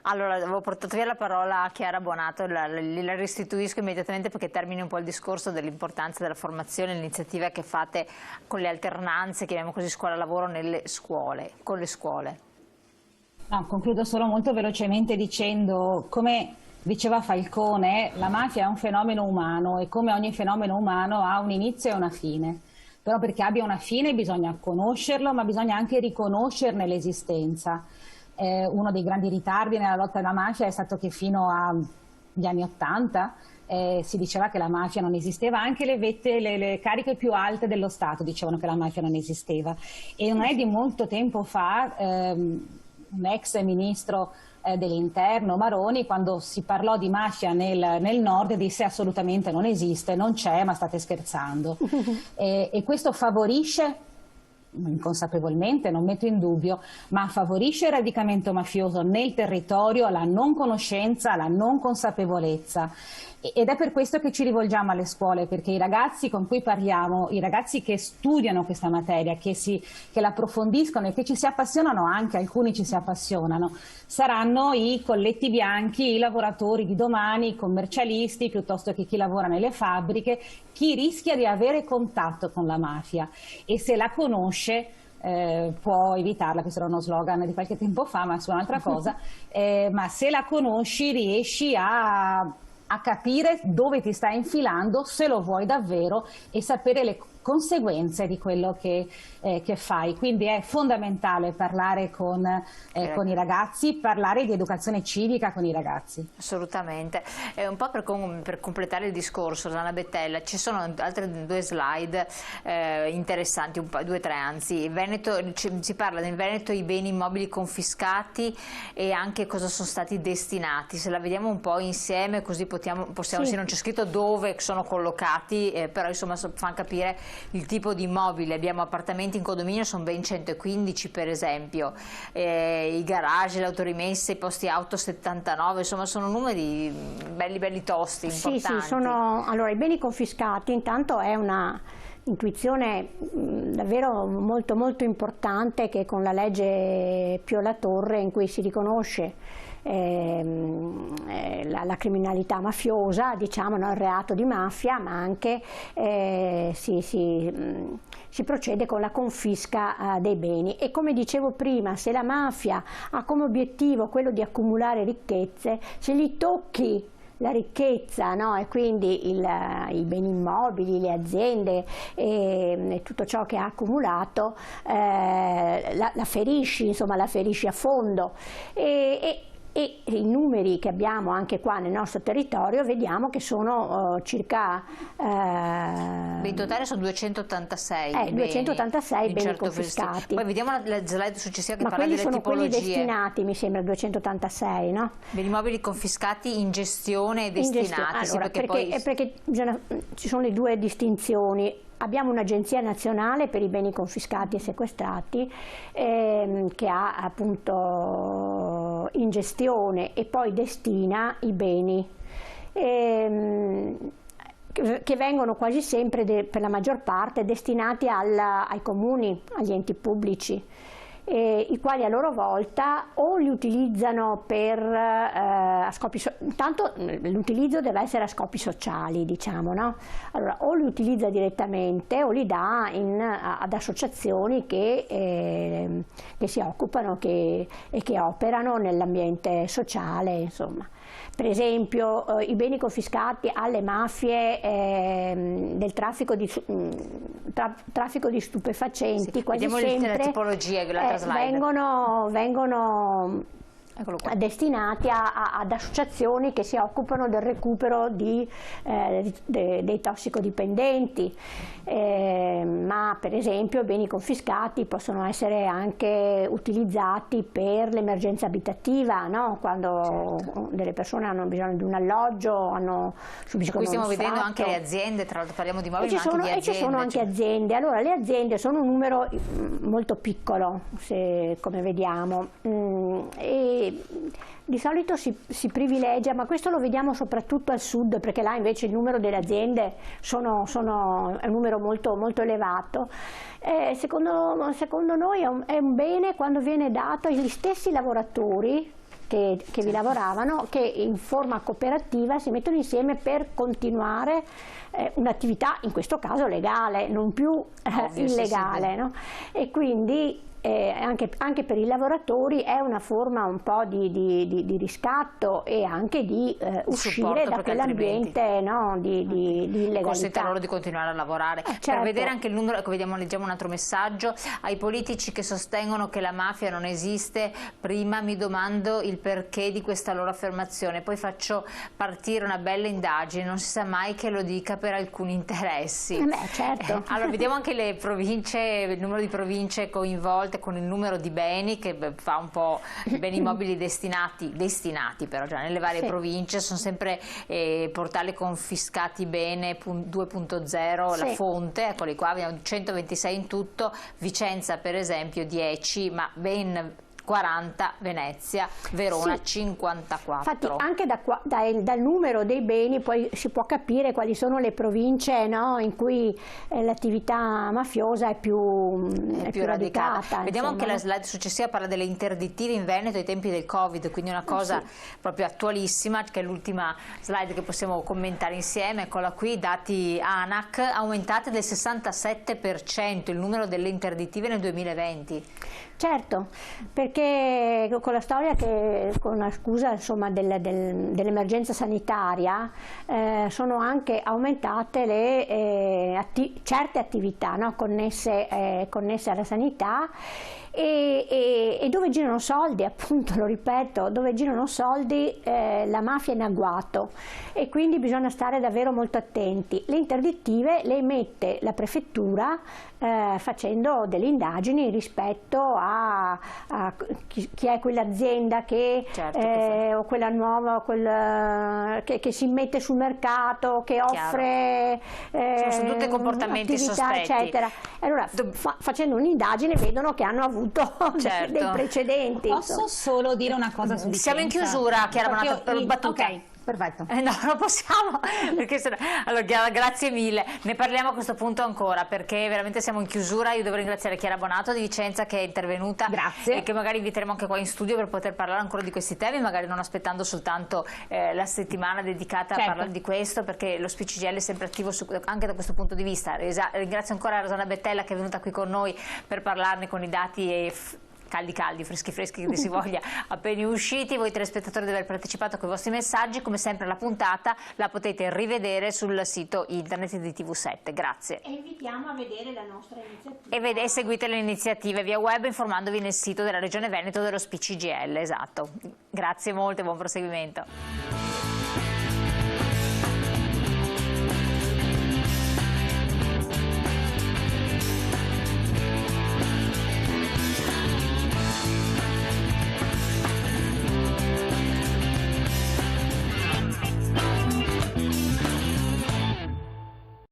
Allora, avevo portato via la parola a Chiara Bonato, la restituisco immediatamente perché termini un po' il discorso dell'importanza della formazione, l'iniziativa che fate con le alternanze, chiamiamo così, scuola-lavoro nelle scuole, con le scuole. No, concludo solo molto velocemente dicendo, come diceva Falcone, la mafia è un fenomeno umano e come ogni fenomeno umano ha un inizio e una fine. Però perché abbia una fine bisogna conoscerlo, ma bisogna anche riconoscerne l'esistenza. Uno dei grandi ritardi nella lotta alla mafia è stato che fino agli anni '80 si diceva che la mafia non esisteva, anche le cariche più alte dello Stato dicevano che la mafia non esisteva. E non è di molto tempo fa un ex ministro dell'interno, Maroni, quando si parlò di mafia nel nord disse assolutamente non esiste, non c'è, ma state scherzando. E questo favorisce, inconsapevolmente, non metto in dubbio, ma favorisce il radicamento mafioso nel territorio, la non conoscenza, la non consapevolezza. Ed è per questo che ci rivolgiamo alle scuole, perché i ragazzi con cui parliamo, i ragazzi che studiano questa materia, che la approfondiscono e che ci si appassionano anche, alcuni ci si appassionano, saranno i colletti bianchi, i lavoratori di domani, i commercialisti, piuttosto che chi lavora nelle fabbriche, chi rischia di avere contatto con la mafia e se la conosce può evitarla. Questo era uno slogan di qualche tempo fa, ma su un'altra cosa, ma se la conosci riesci a capire dove ti stai infilando, se lo vuoi davvero, e sapere le conseguenze di quello che fai. Quindi è fondamentale parlare con i ragazzi, parlare di educazione civica con i ragazzi. Assolutamente. Un po' per completare il discorso, Rosanna Bettella, ci sono altre due slide interessanti, 2 o 3 anzi. Veneto, si parla nel Veneto i beni immobili confiscati e anche cosa sono stati destinati. Se la vediamo un po' insieme così possiamo sì, non c'è scritto dove sono collocati, però insomma fanno capire il tipo di immobile. Abbiamo appartamenti in condominio, sono ben 115 per esempio, i garage, le autorimesse, i posti auto 79, insomma sono numeri belli tosti, importanti. Sì, allora i beni confiscati intanto è una intuizione davvero molto importante, che con la legge Pio La Torre, in cui si riconosce la criminalità mafiosa, diciamo, no, il reato di mafia, ma anche si procede con la confisca dei beni. E come dicevo prima, se la mafia ha come obiettivo quello di accumulare ricchezze, se gli tocchi la ricchezza, no? E quindi i beni immobili, le aziende e tutto ciò che ha accumulato, la ferisci, insomma la ferisci a fondo. E i numeri che abbiamo anche qua nel nostro territorio vediamo che sono circa... in totale sono 286 beni confiscati. Poi vediamo la slide successiva che ma parla delle tipologie. Ma quelli sono quelli destinati, mi sembra, 286, no? Beni immobili confiscati in gestione e destinati. Allora, perché ci sono le due distinzioni. Abbiamo un'agenzia nazionale per i beni confiscati e sequestrati che ha appunto in gestione e poi destina i beni che vengono quasi sempre, per la maggior parte, destinati ai comuni, agli enti pubblici, i quali a loro volta o li utilizzano a scopi intanto l'utilizzo deve essere a scopi sociali, diciamo, no? Allora, o li utilizza direttamente o li dà ad associazioni che si occupano e che operano nell'ambiente sociale, insomma. Per esempio i beni confiscati alle mafie del traffico di stupefacenti, sì, quasi sempre la tipologia, vengono destinati ad associazioni che si occupano del recupero dei tossicodipendenti, ma per esempio beni confiscati possono essere anche utilizzati per l'emergenza abitativa, no? Quando delle persone hanno bisogno di un alloggio, subiscono qui stiamo uno vedendo sfratto. Anche le aziende, tra l'altro parliamo di mobili, ma anche di aziende. E ci sono anche aziende. Allora, le aziende sono un numero molto piccolo, come vediamo, e di solito si privilegia, ma questo lo vediamo soprattutto al sud, perché là invece il numero delle aziende è un numero molto elevato. Secondo noi è un bene quando viene dato agli stessi lavoratori che vi lavoravano, che in forma cooperativa si mettono insieme per continuare un'attività, in questo caso legale, non più illegale, no? E quindi anche per i lavoratori è una forma un po' di riscatto e anche di uscire da quell'ambiente, no, di illegalità. Consente loro di continuare a lavorare. Certo. Per vedere anche il numero, ecco, leggiamo un altro messaggio. Ai politici che sostengono che la mafia non esiste, prima mi domando il perché di questa loro affermazione, poi faccio partire una bella indagine, non si sa mai che lo dica per alcuni interessi. Certo. Allora vediamo anche le province, il numero di province coinvolte con il numero di beni, che fa un po' i beni immobili destinati però già nelle varie province, sono sempre portali confiscati bene 2.0, la fonte, eccoli qua, abbiamo 126 in tutto, Vicenza per esempio 10, ma ben 40 Venezia, Verona 54. Infatti anche dal numero dei beni poi si può capire quali sono le province, no, in cui l'attività mafiosa è più radicata. Vediamo anche la slide successiva, parla delle interdittive in Veneto ai tempi del Covid, quindi una cosa proprio attualissima, che è l'ultima slide che possiamo commentare insieme. Eccola qui, dati ANAC, aumentate del 67% il numero delle interdittive nel 2020. Certo, perché con la storia con la scusa insomma dell'emergenza sanitaria sono anche aumentate certe attività, no, connesse alla sanità e dove girano soldi, appunto, lo ripeto, dove girano soldi la mafia è in agguato e quindi bisogna stare davvero molto attenti. Le interdittive le emette la prefettura facendo delle indagini rispetto a chi è quell'azienda che, o quella nuova che si mette sul mercato, che offre sono tutti comportamenti attività, sospetti, eccetera. Allora facendo un'indagine vedono che hanno avuto dei precedenti. Posso solo dire una cosa su Vicenza? Siamo in chiusura, Chiara Bonato, battuta. Ok. Perfetto. No, non possiamo, perché allora, grazie mille, ne parliamo a questo punto ancora, perché veramente siamo in chiusura. Io devo ringraziare Chiara Bonato di Vicenza, che è intervenuta, grazie, e che magari inviteremo anche qua in studio per poter parlare ancora di questi temi, magari non aspettando soltanto la settimana dedicata a parlare di questo, perché lo SPCGL è sempre attivo anche da questo punto di vista. Ringrazio ancora Rosanna Bettella, che è venuta qui con noi per parlarne con i dati caldi, freschi che si voglia, appena usciti. Voi telespettatori di aver partecipato con i vostri messaggi, come sempre la puntata la potete rivedere sul sito internet di TV7. Grazie. E invitiamo a vedere la nostra iniziativa. E seguite le iniziative via web informandovi nel sito della Regione Veneto dello SPCGL, esatto. Grazie molte, buon proseguimento.